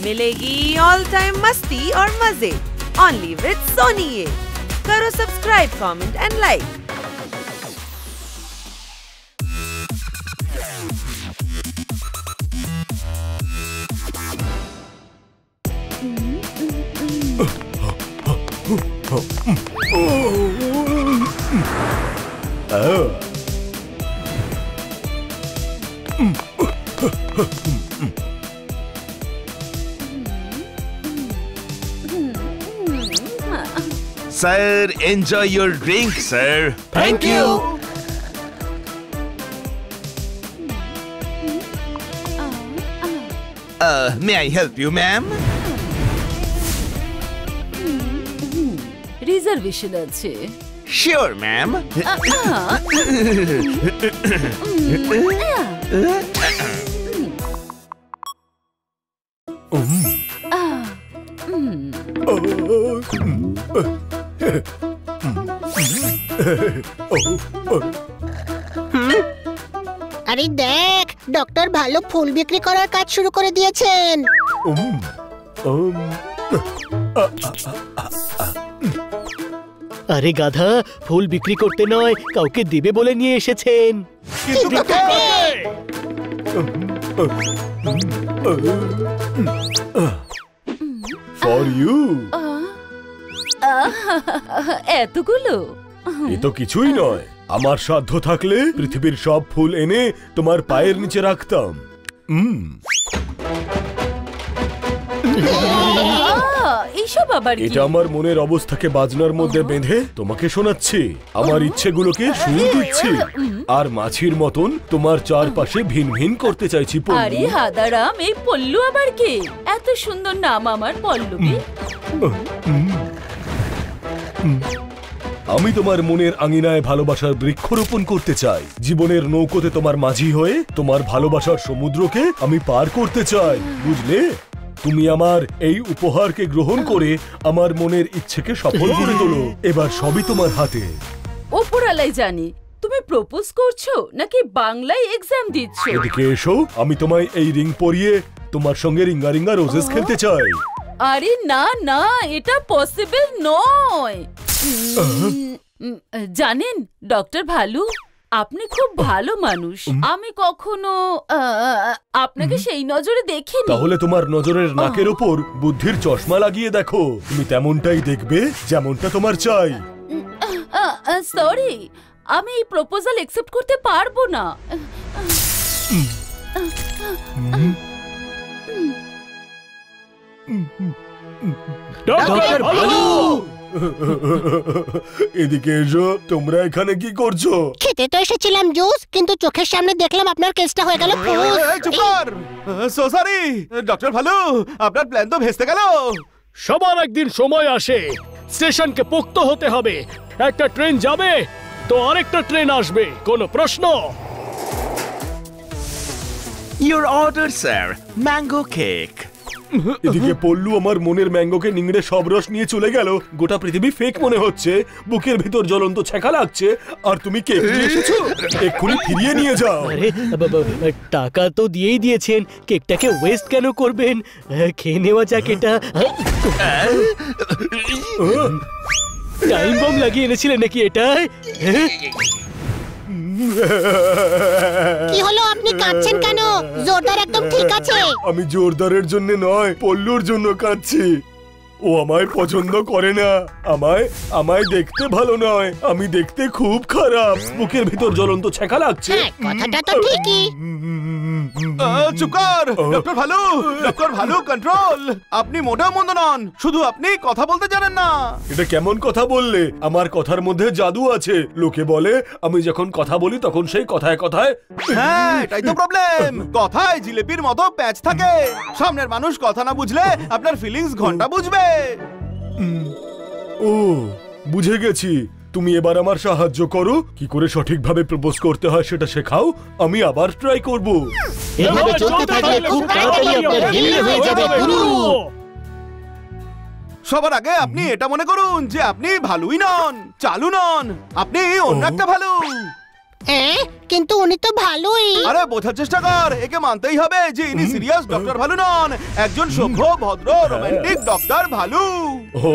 मिलेगी all time मस्ती और मजे ओनली विद सोनी ये। करो subscribe, comment and like. Sir, enjoy your drink, sir. Thank you. May I help you, ma'am? Reservation আছে। Sure, ma'am. আরে দেখ, ডক্টর ভালো ফুল বিক্রি করার কাজ শুরু করে দিয়েছেন। আরে গাধা, ফুল বিক্রি করতে নয়, কাউকে দিবে বলে নিয়ে এসেছেন। For you. এতগুলো? এ তো কিছুই নয়। আমার সাধ্য থাকলে পৃথিবীর সব ফুল এনে তোমার পায়ের নিচে রাখতাম। এইসব আবার কি? এটা আমার মনের অবস্থাকে বাজনার মধ্যে বেঁধে তোমাকে শোনাচ্ছি। আমার ইচ্ছেগুলোকে সুর দিচ্ছি। আর মাছির মতন তোমার চারপাশে ভিন ভিন করতে চাইছি। আরে হাদারাম, এই পল্লু আবার কে? এত সুন্দর নাম আমার পল্লবী। আমি তোমার মনের আঙিনায় ভালোবাসার বৃক্ষরোপণ করতে চাই। জীবনের নৌকোতে তোমার মাঝি হয়ে তোমার ভালোবাসার সমুদ্রকে আমি পার করতে চাই, বুঝলে? তুমি আমার এই উপহারকে গ্রহণ করে আমার মনের ইচ্ছেকে সফল করে তোলো। এবার সবই তোমার হাতে। ওপরালাই জানি তুমি প্রপোজ করছো নাকি বাংলায় এক্সাম দিচ্ছ। এদিকে এসো, আমি তোমায় এই রিং পরিয়ে তোমার সঙ্গে রিঙ্গা রিঙ্গা রোজেস খেলতে চাই। আরে না না, এটা পসিবল নয়। জানেন ডক্টর ভালু, আপনি খুব ভালো মানুষ। আমি কখনো আপনাকে সেই নজরে দেখিনি। তাহলে তোমার নজরের নাকের ওপর বুদ্ধির চশমা লাগিয়ে দেখো। তুমি তেমনটাই দেখবে যেমনটা তোমার চাই। সরি, আমি এই প্রপোজাল অ্যাকসেপ্ট করতে পারবো না। ডক্টর ভালু, এদিকে এসো। তোমরা এখানে কি করছো? খেতে তো এসেছিলাম জুস, কিন্তু চোখের সামনে দেখলাম আপনার কেসটা হয়ে গেল। চুপ কর। সো সরি ডক্টর ভালু, আপনার প্ল্যান তো ভেস্তে গেল। সবার একদিন সময় আসে, স্টেশনকে পোক্ত হতে হবে। একটা ট্রেন যাবে তো আরেকটা ট্রেন আসবে। কোনো প্রশ্ন? Your order, sir. Mango cake. এদিকে পল্লু আমার মনের ম্যাঙ্গোকে নিংড়ে সব রস নিয়ে চলে গেল। গোটা পৃথিবী ফেক মনে হচ্ছে, বুকের ভিতর জ্বলন্ত ছ্যাঁকা লাগছে। আর তুমি কেক নিয়ে এসেছো? এক্ষুনি ফিরিয়ে নিয়ে যাও। আরে টাকা তো দিয়েই দিয়েছেন, কেকটাকে ওয়েস্ট কেন করবেন? খেয়ে নেওয়া যাক এটা। টাইম বম লাগিয়ে এনেছিলেন নাকি এটায়? কি হলো, আপনি কাঁদছেন কেন? জোরদার একদম ঠিক আছে। আমি জোরদারের জন্য নয়, পল্লুর জন্য কাঁদছি। ও আমায় পছন্দ করে না। আমায় দেখতে ভালো নয়, আমি দেখতে খুব খারাপ। বুকের ভিতর জ্বলন্ত ছ্যাঁকা লাগছে। কথাটা তো ঠিকই। চুপ কর doctor value. Doctor value, control. আপনি মোটেও মন্দ নন, শুধু আপনি কথা বলতে জানেন না। এটা কেমন কথা বললে? আমার কথার মধ্যে জাদু আছে। লোকে বলে আমি যখন কথা বলি তখন সেই কথায় কথায়। হ্যাঁ, এটাই তো প্রবলেম। কথায় জিলিপির মতো প্যাচ থাকে। সামনের মানুষ কথা না বুঝলে আপনার ফিলিংস ঘন্টা বুঝবে। ও, বুঝে গেছি। তুমি এবার আমার সাহায্য করো। কি করে সঠিকভাবে প্রপোজ করতে হয় সেটা শেখাও। আমি আবার ট্রাই করব। এভাবে চলতে থাকলে খুব তাড়াতাড়ি আপনার হেলে হয়ে যাবে গুরু। সবার আগে আপনি এটা মনে করুন যে আপনি ভালুই নন, চালু নন। আপনি অন্য একটা ভালু। হ্যাঁ, কিন্তু উনি তো ভালোই। আরে বোঝার চেষ্টা কর, একে মানতেই হবে যে ইনি সিরিয়াস ডক্টর ভালু নন, একজন সভ্য ভদ্র রোমান্টিক ডক্টর ভালু। ও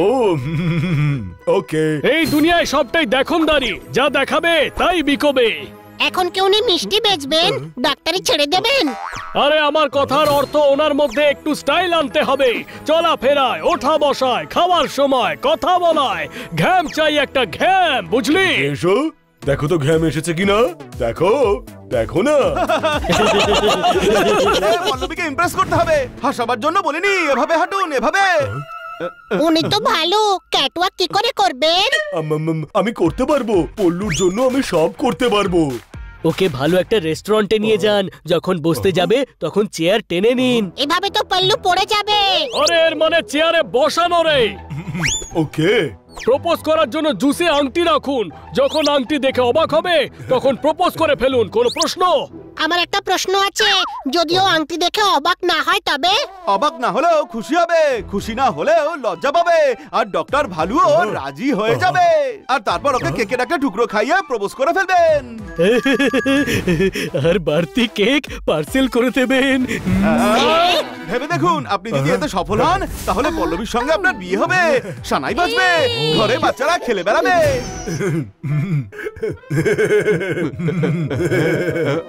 ওকে। এই দুনিয়ায় সবটাই দেখনদারি, যা দেখাবে তাই বিকবে। এখন কি উনি মিষ্টি বেচবেন? ডাক্তারি ছেড়ে দেবেন? আরে আমার কথার অর্থ ওনার মধ্যে একটু স্টাইল আনতে হবে। চলাফেরায়, ওঠা বসায়, খাওয়ার সময়, কথা বলায় ঘ্যাম চাই, একটা ঘ্যাম, বুঝলি? এসো দেখো তো ঘ্যাম এসেছে কিনা। দেখো দেখো না। পল্লবীকে ইমপ্রেস করতে হবে, হাসাবার জন্য বলিনি এভাবে হাঁটুন, এভাবে। উনি তো ভালো, ক্যাটওয়াক কি করে করবেন? আমি করতে পারবো, পল্লুর জন্য আমি সব করতে পারবো। ওকে ভালো একটা রেস্টুরেন্টে নিয়ে যান, যখন বসতে যাবে তখন চেয়ার টেনে নিন। এভাবে তো পল্লু পড়ে যাবে। আরে এর মানে চেয়ারে বসানো রে। ওকে। প্রপোজ করার জন্য জুসে আংটি রাখুন, যখন আংটি দেখে অবাক হবে তখন প্রপোজ করে ফেলুন। কোনো প্রশ্ন? আমার একটা প্রশ্ন আছে, যদিও আংটি দেখে অবাক না হয় তবে? অবাক না হলেও খুশি হবে, খুশি না হলেও লজ্জা পাবে, আর ডক্টর ভালুও রাজি হয়ে যাবে, আর তারপর ওকে কেকের একটা টুকরো খাইয়ে প্রপোজ করে ফেলবেন। আর বাড়তি কেক পার্সেল করে দেবেন। ভেবে দেখুন, আপনি যদি এতে সফল হন তাহলে পল্লবীর সঙ্গে আপনার বিয়ে হবে, সানাই বাজবে, ঘরে বাচ্চারা খেলে বেড়াবে।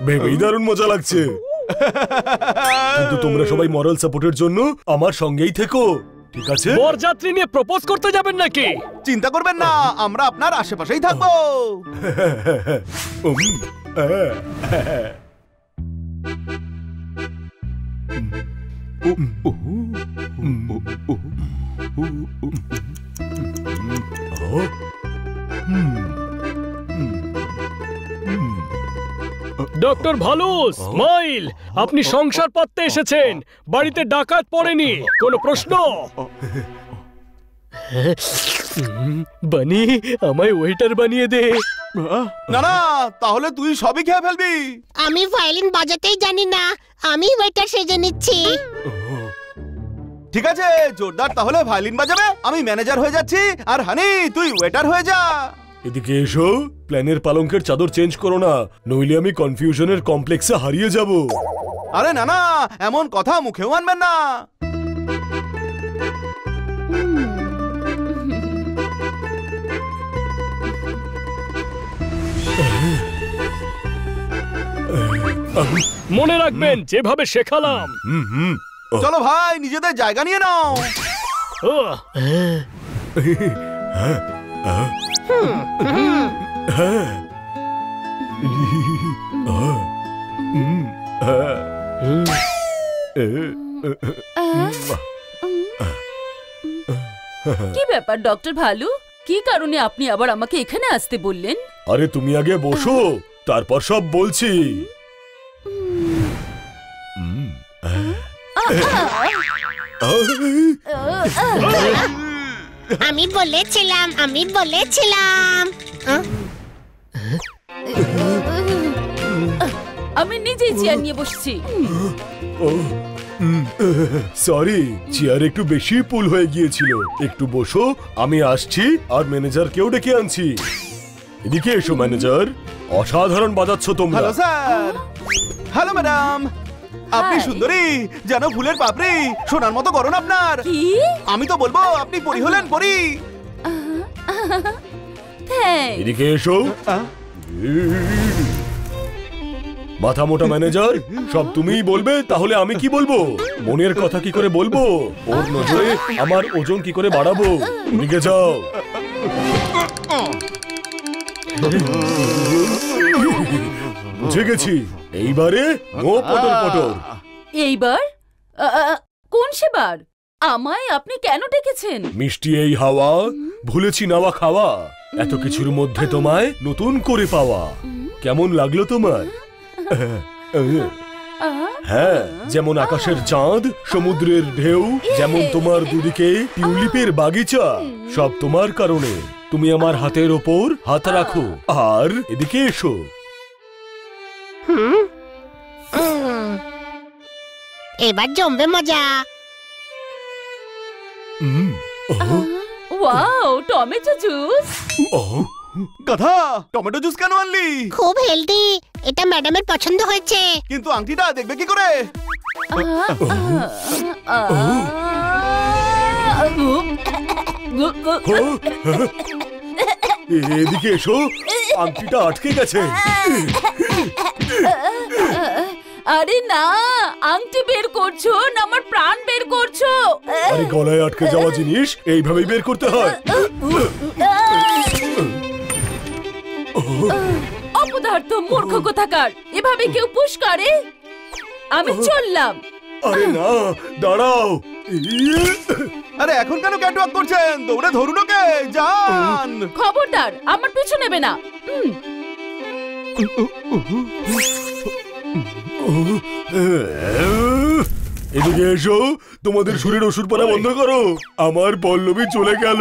ভেবেই দারুণ মজা লাগছে। কিন্তু তোমরা সবাই মরাল সাপোর্টের জন্য আমার সঙ্গেই থেকো, ঠিক আছে? বরযাত্রী নিয়ে প্রপোজ করতে যাবেন নাকি? চিন্তা করবেন না, আমরা আপনার আশেপাশেই থাকবো। Doctor value, smile. আপনি সংসার পাততে এসেছেন, বাড়িতে ডাকাত পড়েনি। কোনো প্রশ্ন? বানি, আমায় ওয়েটার বানিয়ে দে। না না, তাহলে তুই সবই খেয়ে ফেলবি। আমি ভায়োলিন বাজাতেই জানি না, আমি ওয়েটার সেজে নিচ্ছি। ঠিক আছে, জোরদার তাহলে ভায়োলিন বাজাবে, আমি ম্যানেজার হয়ে যাচ্ছি, আর হানি তুই ওয়েটার হয়ে যা। এদিকে এসো, প্ল্যানের পালঙ্কের চাদর চেঞ্জ করো না, নইলে আমি কনফিউশনের কমপ্লেক্সে হারিয়ে যাব। আরে না না, এমন কথা মুখেও আনবেন না। মনে রাখবেন যেভাবে শেখালাম। চলো ভাই, নিজেদের জায়গা নিয়ে নাও। কি ব্যাপার ডক্টর ভালু, কি কারণে আপনি আবার আমাকে এখানে আসতে বললেন? আরে তুমি আগে বসো, তারপর সব বলছি। আমি বলেছিলাম। আমি নিজেই চেয়ার নিয়ে বসছি। সরি, চেয়ার একটু বেশি পুল হয়ে গিয়েছিল। একটু বসো, আমি আসছি, আর ম্যানেজারকেও ডেকে আনছি। এদিকে এসো ম্যানেজার, অসাধারণ বাজাচ্ছ তোমরা। Hello sir. Hello madam. আপনি Hi. সুন্দরী, যেন ফুলের পাপড়ি, সোনার মতো গড়ন আপনার। কি? আমি তো বলবো আপনি পরি হলেন, পরি। থ্যাঙ্কস। এদিকে এসো। মাথা মোটা ম্যানেজার, সব তুমিই বলবে, তাহলে আমি কি বলবো? মনের কথা কি করে বলবো? ওর নজরে আমার ওজন কি করে বাড়াবো? এদিকে যাও। বুঝে গেছি, এইবারে নো পটর পটর। এইবার কোন সেবার? আমায় আপনি কেন ডেকেছেন? মিষ্টি এই হাওয়া, ভুলেছি নাওয়া খাওয়া, এত কিছুর মধ্যে তোমায় নতুন করে পাওয়া। কেমন লাগলো তোমার? হ্যাঁ, যেমন আকাশের চাঁদ, সমুদ্রের ঢেউ, যেমন তোমার দুদিকে টিউলিপের বাগিচা, সব তোমার কারণে। তুমি আমার হাতের ওপর হাত রাখো, আর এদিকে এসো। এবার জমবে মজা। Wow, tomato juice. গাধা, টমেটো জুস কেন আনলি? খুব হেলদি, এটা ম্যাডামের পছন্দ হয়েছে। কিন্তু আংটিটা দেখবে কি করে? এদিকে এসো, আংটিটা আটকে গেছে। আরে না, আংটি বের করছো না আমার প্রাণ বের করছো? আরে গলায় আটকে যাওয়া জিনিস এইভাবেই বের করতে হয়। অপদার্থ মূর্খ কোথাকার, এভাবে কেউ পুশ করে? আমি চললাম। আরে না, দাঁড়াও। আরে এখন কেন ক্যাটওয়াক করছেন? দৌড়ে ধরুন ওকে, যান। খবরদার, আমার পিছু নেবে না। এদিকে এসো, তোমাদের শরীর ওষুধ পালা বন্ধ করো। আমার পল্লবী চলে গেল।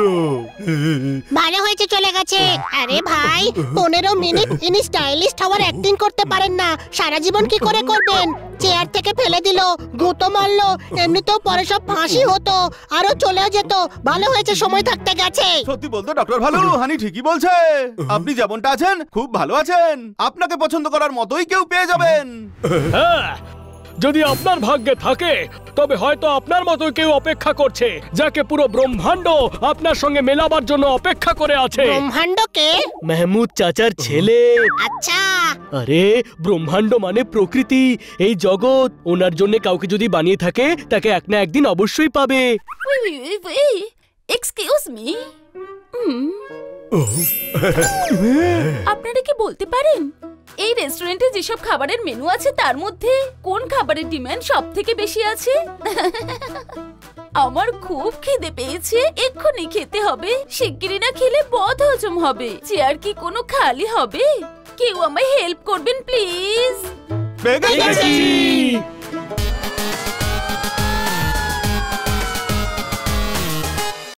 ভালো হয়েছে চলে গেছে। আরে ভাই, 15 মিনিট ইনি স্টাইলিস্ট হওয়ার অ্যাক্টিং করতে পারেন না, সারা জীবন কি করে করবেন? চেয়ার থেকে ফেলে দিল, গুঁতো মারলো, এমনিতেও পরে সব ফাঁসি হতো, আরো চলেও যেত। ভালো হয়েছে সময় থাকতে গেছে। সত্যি বলতে ডক্টর ভালু, হানি ঠিকই বলছে। আপনি যেমনটা আছেন খুব ভালো আছেন। আপনাকে পছন্দ করার মতোই কেউ পেয়ে যাবেন। হ্যাঁ, যদি আপনার ভাগ্যে থাকে তবে হয়তো আপনার মতো কেউ অপেক্ষা করছে, যাকে পুরো ব্রহ্মাণ্ড আপনার সঙ্গে মেলাবার জন্য অপেক্ষা করে আছে। ব্রহ্মাণ্ডকে? মেহমুদ চাচার ছেলে। আচ্ছা, আরে ব্রহ্মাণ্ড মানে প্রকৃতি, এই জগৎ। ওনার জন্য কাউকে যদি বানিয়ে থাকে তাকে এক না একদিন অবশ্যই পাবে। এক্সকিউজ মি, আপনারা কি বলতে পারেন এই রেস্টুরেন্টে যেসব খাবারের মেনু আছে তার মধ্যে কোন খাবারের ডিমান্ড সব থেকে বেশি আছে? আমার খুব খিদে পেয়েছে, এক্ষুনি খেতে হবে। শিগগিরই না খেলে বদহজম হবে। চেয়ার কি কোনো খালি হবে? কেউ আমায় হেল্প করবেন প্লিজ? পেয়ে গেছি।